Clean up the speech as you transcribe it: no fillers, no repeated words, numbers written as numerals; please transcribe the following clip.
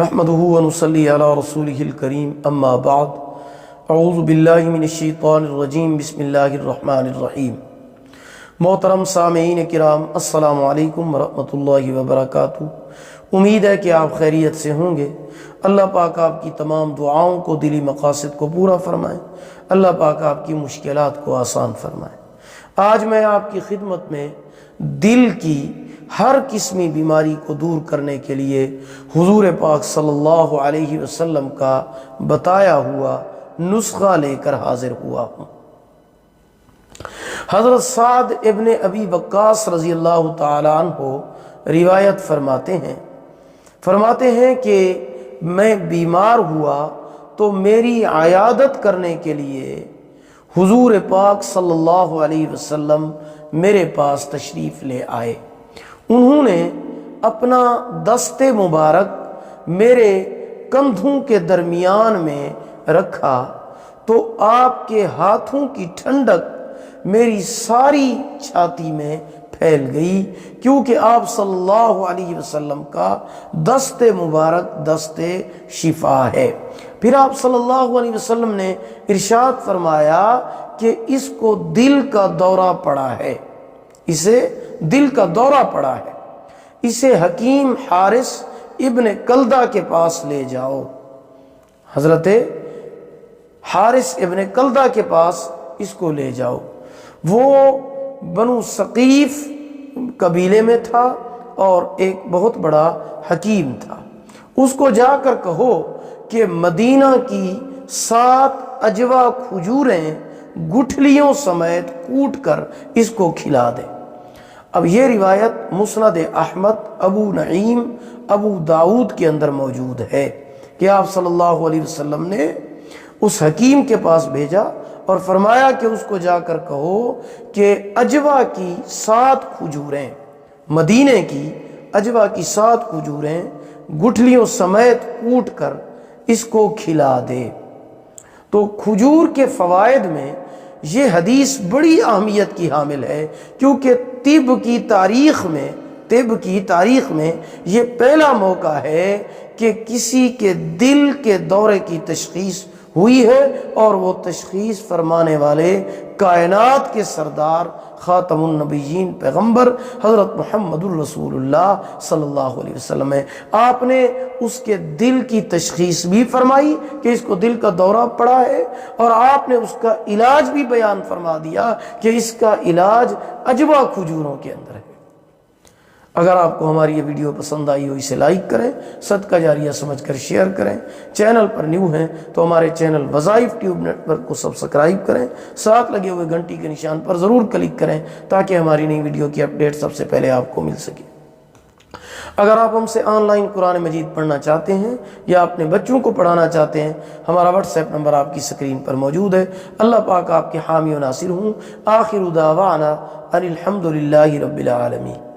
نحمده ونصلي على رسوله الكريم اما بعد اعوذ باللہ من الشیطان الرجیم بسم اللہ الرحمن الرحیم۔ محترم سامعین کرام، السلام علیکم ورحمۃ اللہ وبرکاتہ۔ امید ہے کہ آپ خیریت سے ہوں گے۔ اللہ پاک آپ کی تمام دعاؤں کو، دلی مقاصد کو پورا فرمائے۔ اللہ پاک آپ کی مشکلات کو آسان فرمائے۔ آج میں آپ کی خدمت میں دل کی ہر قسمی بیماری کو دور کرنے کے لیے حضور پاک صلی اللہ علیہ وسلم کا بتایا ہوا نسخہ لے کر حاضر ہوا ہوں۔ حضرت سعد ابن ابی وقاص رضی اللہ تعالیٰ عنہ روایت فرماتے ہیں کہ میں بیمار ہوا تو میری عیادت کرنے کے لیے حضور پاک صلی اللہ علیہ وسلم میرے پاس تشریف لے آئے۔ انہوں نے اپنا دست مبارک میرے کندھوں کے درمیان میں رکھا تو آپ کے ہاتھوں کی ٹھنڈک میری ساری چھاتی میں پھیل گئی، کیونکہ آپ صلی اللہ علیہ وسلم کا دست مبارک دست شفا ہے۔ پھر آپ صلی اللہ علیہ وسلم نے ارشاد فرمایا کہ اس کو دل کا دورہ پڑا ہے، اسے دل کا دورہ پڑا ہے، اسے حکیم حارث ابن کلدہ کے پاس لے جاؤ۔ حضرت حارث ابن کلدہ کے پاس اس کو لے جاؤ۔ وہ بنو ثقیف قبیلے میں تھا اور ایک بہت بڑا حکیم تھا۔ اس کو جا کر کہو کہ مدینہ کی 7 اجوا کھجوریں گٹھلیوں سمیت کوٹ کر اس کو کھلا دے۔ اب یہ روایت مسند احمد، ابو نعیم، ابو داؤد کے اندر موجود ہے کہ آپ صلی اللہ علیہ وسلم نے اس حکیم کے پاس بھیجا اور فرمایا کہ اس کو جا کر کہو کہ اجوا کی 7 کھجوریں، مدینے کی اجوا کی 7 کھجوریں گٹھلیوں سمیت کوٹ کر اس کو کھلا دے۔ تو کھجور کے فوائد میں یہ حدیث بڑی اہمیت کی حامل ہے، کیونکہ طب کی تاریخ میں یہ پہلا موقع ہے کہ کسی کے دل کے دورے کی تشخیص ہوئی ہے، اور وہ تشخیص فرمانے والے کائنات کے سردار خاتم النبیین پیغمبر حضرت محمد الرسول اللہ صلی اللہ علیہ وسلم ہے۔ آپ نے اس کے دل کی تشخیص بھی فرمائی کہ اس کو دل کا دورہ پڑا ہے، اور آپ نے اس کا علاج بھی بیان فرما دیا کہ اس کا علاج اجوا کھجوروں کے اندر ہے۔ اگر آپ کو ہماری یہ ویڈیو پسند آئی ہو، اسے لائک کریں، صدقہ جاریہ سمجھ کر شیئر کریں۔ چینل پر نیو ہیں تو ہمارے چینل وظائف ٹیوب نیٹ ورک کو سبسکرائب کریں، ساتھ لگے ہوئے گھنٹی کے نشان پر ضرور کلک کریں تاکہ ہماری نئی ویڈیو کی اپڈیٹ سب سے پہلے آپ کو مل سکے۔ اگر آپ ہم سے آن لائن قرآن مجید پڑھنا چاہتے ہیں یا اپنے بچوں کو پڑھانا چاہتے ہیں، ہمارا واٹس ایپ نمبر آپ کی سکرین پر موجود ہے۔ اللہ پاک آپ کے حامی و ناصر ہوں۔ آخر دعوانا ان الحمد للہ رب العالمین۔